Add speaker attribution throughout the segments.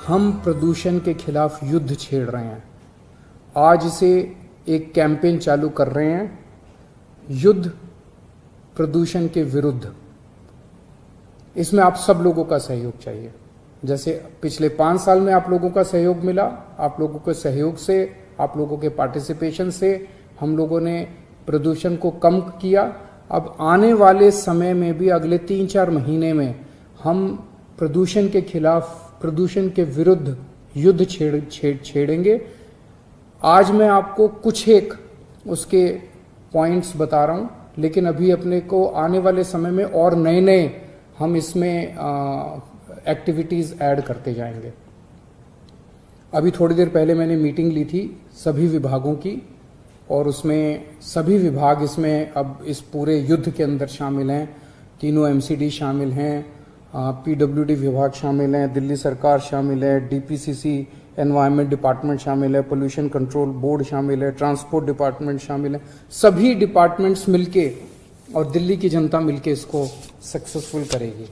Speaker 1: हम प्रदूषण के खिलाफ युद्ध छेड़ रहे हैं। आज से एक कैंपेन चालू कर रहे हैं, युद्ध प्रदूषण के विरुद्ध। इसमें आप सब लोगों का सहयोग चाहिए। जैसे पिछले 5 साल में आप लोगों का सहयोग मिला, आप लोगों के सहयोग से, आप लोगों के पार्टिसिपेशन से हम लोगों ने प्रदूषण को कम किया। अब आने वाले समय में भी अगले 3-4 महीने में हम प्रदूषण के खिलाफ, प्रदूषण के विरुद्ध युद्ध छेड़ेंगे। आज मैं आपको कुछ एक उसके पॉइंट्स बता रहा हूं, लेकिन अभी अपने को आने वाले समय में और नए नए हम इसमें एक्टिविटीज ऐड करते जाएंगे। अभी थोड़ी देर पहले मैंने मीटिंग ली थी सभी विभागों की, और उसमें सभी विभाग इसमें अब इस पूरे युद्ध के अंदर शामिल हैं। तीनों एमसीडी शामिल हैं, पीडब्ल्यूडी विभाग शामिल हैं, दिल्ली सरकार शामिल है, डीपीसीसी एनवायरनमेंट डिपार्टमेंट शामिल है, पोल्यूशन कंट्रोल बोर्ड शामिल है, ट्रांसपोर्ट डिपार्टमेंट शामिल है। सभी डिपार्टमेंट्स मिलके और दिल्ली की जनता मिलके इसको सक्सेसफुल करेगी।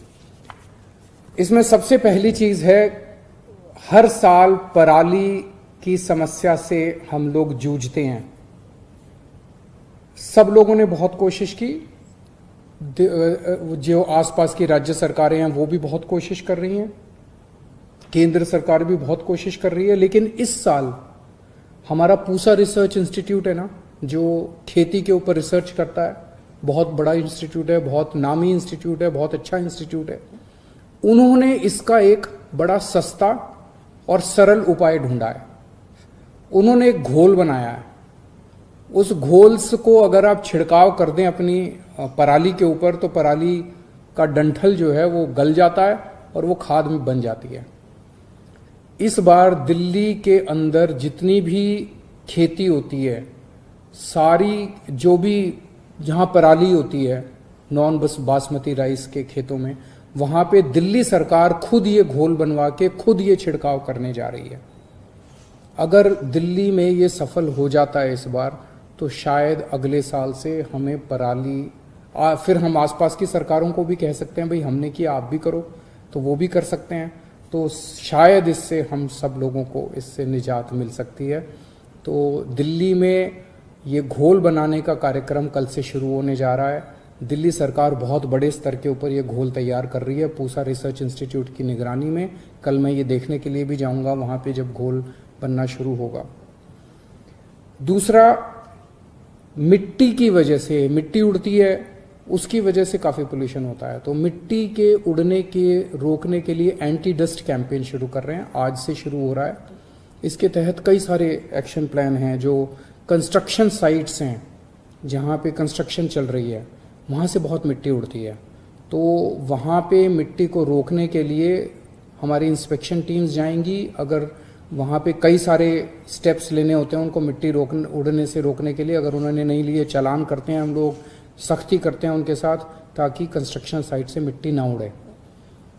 Speaker 1: इसमें सबसे पहली चीज है, हर साल पराली की समस्या से हम लोग जूझते हैं। सब लोगों ने बहुत कोशिश की, जो आसपास की राज्य सरकारें हैं वो भी बहुत कोशिश कर रही हैं, केंद्र सरकार भी बहुत कोशिश कर रही है। लेकिन इस साल हमारा पूसा रिसर्च इंस्टीट्यूट है ना, जो खेती के ऊपर रिसर्च करता है, बहुत बड़ा इंस्टीट्यूट है, बहुत नामी इंस्टीट्यूट है, बहुत अच्छा इंस्टीट्यूट है। उन्होंने इसका एक बड़ा सस्ता और सरल उपाय ढूंढा है। उन्होंने एक घोल बनाया है। उस घोल को अगर आप छिड़काव कर दें अपनी पराली के ऊपर, तो पराली का डंठल जो है वो गल जाता है और वो खाद में बन जाती है। इस बार दिल्ली के अंदर जितनी भी खेती होती है, सारी जो भी जहां पराली होती है नॉन बासमती राइस के खेतों में, वहां पे दिल्ली सरकार खुद ये घोल बनवा के खुद ये छिड़काव करने जा रही है। अगर दिल्ली में ये सफल हो जाता है इस बार, तो शायद अगले साल से हमें पराली, फिर हम आसपास की सरकारों को भी कह सकते हैं भाई हमने किया आप भी करो, तो वो भी कर सकते हैं। तो शायद इससे हम सब लोगों को इससे निजात मिल सकती है। तो दिल्ली में ये घोल बनाने का कार्यक्रम कल से शुरू होने जा रहा है। दिल्ली सरकार बहुत बड़े स्तर के ऊपर ये घोल तैयार कर रही है पूसा रिसर्च इंस्टीट्यूट की निगरानी में। कल मैं ये देखने के लिए भी जाऊंगा वहां पे जब घोल बनना शुरू होगा। दूसरा, मिट्टी की वजह से, मिट्टी उड़ती है, उसकी वजह से काफ़ी पोल्यूशन होता है। तो मिट्टी के उड़ने के रोकने के लिए एंटी डस्ट कैंपेन शुरू कर रहे हैं, आज से शुरू हो रहा है। इसके तहत कई सारे एक्शन प्लान हैं। जो कंस्ट्रक्शन साइट्स हैं, जहाँ पे कंस्ट्रक्शन चल रही है, वहाँ से बहुत मिट्टी उड़ती है। तो वहाँ पे मिट्टी को रोकने के लिए हमारी इंस्पेक्शन टीम्स जाएंगी। अगर वहाँ पे कई सारे स्टेप्स लेने होते हैं उनको मिट्टी उड़ने से रोकने के लिए, अगर उन्होंने नहीं लिए चालान करते हैं, हम लोग सख्ती करते हैं उनके साथ, ताकि कंस्ट्रक्शन साइट से मिट्टी ना उड़े।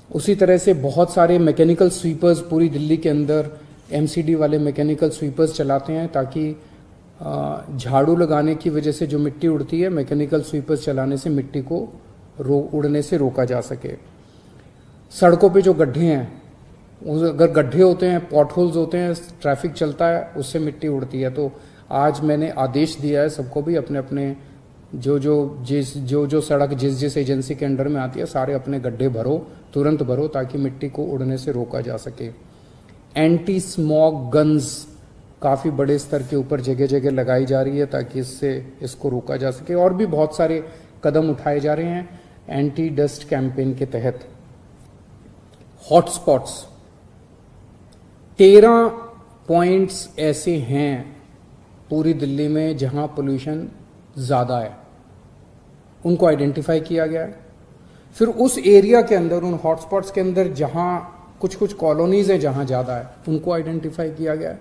Speaker 1: उसी तरह से बहुत सारे मैकेनिकल स्वीपर्स पूरी दिल्ली के अंदर एमसीडी वाले मैकेनिकल स्वीपर्स चलाते हैं, ताकि झाड़ू लगाने की वजह से जो मिट्टी उड़ती है, मैकेनिकल स्वीपर्स चलाने से मिट्टी को उड़ने से रोका जा सके। सड़कों पे जो गड्ढे हैं, अगर गड्ढे होते हैं, पॉटहोल्स होते हैं, ट्रैफिक चलता है, उससे मिट्टी उड़ती है। तो आज मैंने आदेश दिया है सबको भी अपने अपने जो सड़क जिस एजेंसी के अंडर में आती है, सारे अपने गड्ढे भरो, तुरंत भरो, ताकि मिट्टी को उड़ने से रोका जा सके। एंटी स्मॉग गन्स काफ़ी बड़े स्तर के ऊपर जगह जगह लगाई जा रही है, ताकि इसको रोका जा सके। और भी बहुत सारे कदम उठाए जा रहे हैं एंटी डस्ट कैंपेन के तहत। हॉटस्पॉट्स 13 पॉइंट्स ऐसे हैं पूरी दिल्ली में जहां पोल्यूशन ज़्यादा है, उनको आइडेंटिफाई किया गया है। फिर उस एरिया के अंदर, उन हॉटस्पॉट्स के अंदर जहां कुछ कॉलोनीज हैं जहां ज़्यादा है, उनको आइडेंटिफाई किया गया है।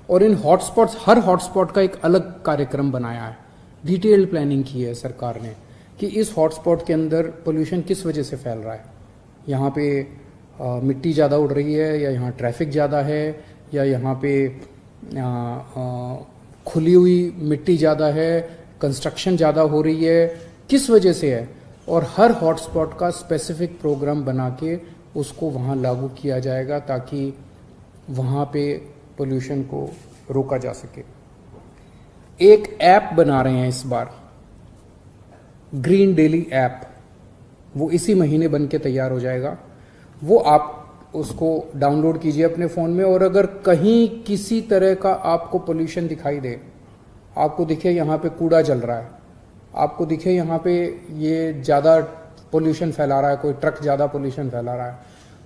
Speaker 1: और इन हॉटस्पॉट्स, हर हॉटस्पॉट का एक अलग कार्यक्रम बनाया है, डिटेल्ड प्लानिंग की है सरकार ने कि इस हॉटस्पॉट के अंदर पोल्यूशन किस वजह से फैल रहा है। यहाँ पे मिट्टी ज़्यादा उड़ रही है, या यहाँ ट्रैफिक ज़्यादा है, या यहाँ पे खुली हुई मिट्टी ज़्यादा है, कंस्ट्रक्शन ज़्यादा हो रही है, किस वजह से है। और हर हॉटस्पॉट का स्पेसिफिक प्रोग्राम बना के उसको वहाँ लागू किया जाएगा, ताकि वहाँ पे पोल्यूशन को रोका जा सके। एक ऐप बना रहे हैं इस बार, ग्रीन डेली ऐप, वो इसी महीने बन के तैयार हो जाएगा। वो आप उसको डाउनलोड कीजिए अपने फ़ोन में, और अगर कहीं किसी तरह का आपको पोल्यूशन दिखाई दे, आपको दिखे यहाँ पे कूड़ा जल रहा है, आपको दिखे यहाँ पे ये ज़्यादा पोल्यूशन फैला रहा है, कोई ट्रक ज़्यादा पोल्यूशन फैला रहा है,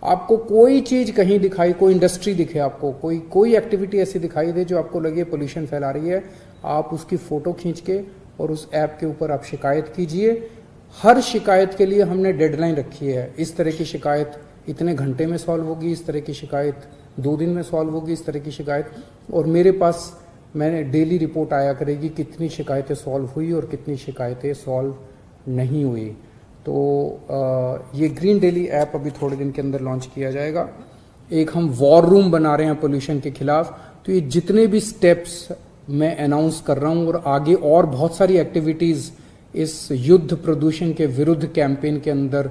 Speaker 1: आपको कोई चीज़ कहीं दिखाई, कोई इंडस्ट्री दिखे, आपको कोई एक्टिविटी ऐसी दिखाई दे जो आपको लगे पोल्यूशन फैला रही है, आप उसकी फ़ोटो खींच के और उस ऐप के ऊपर आप शिकायत कीजिए। हर शिकायत के लिए हमने डेडलाइन रखी है। इस तरह की शिकायत इतने घंटे में सॉल्व होगी, इस तरह की शिकायत 2 दिन में सॉल्व होगी, इस तरह की शिकायत, और मेरे पास मैंने डेली रिपोर्ट आया करेगी कितनी शिकायतें सॉल्व हुई और कितनी शिकायतें सॉल्व नहीं हुई। तो ये ग्रीन डेली ऐप अभी थोड़े दिन के अंदर लॉन्च किया जाएगा। एक हम वॉर रूम बना रहे हैं पोल्यूशन के खिलाफ। तो ये जितने भी स्टेप्स मैं अनाउंस कर रहा हूँ, और आगे और बहुत सारी एक्टिविटीज़ इस युद्ध प्रदूषण के विरुद्ध कैंपेन के अंदर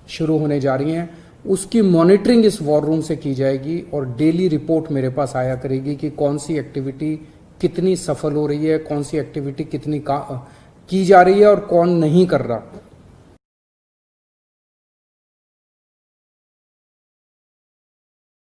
Speaker 1: शुरू होने जा रही हैं, उसकी मॉनिटरिंग इस वॉर रूम से की जाएगी, और डेली रिपोर्ट मेरे पास आया करेगी कि कौन सी एक्टिविटी कितनी सफल हो रही है, कौन सी एक्टिविटी कितनी की जा रही है और कौन नहीं कर रहा।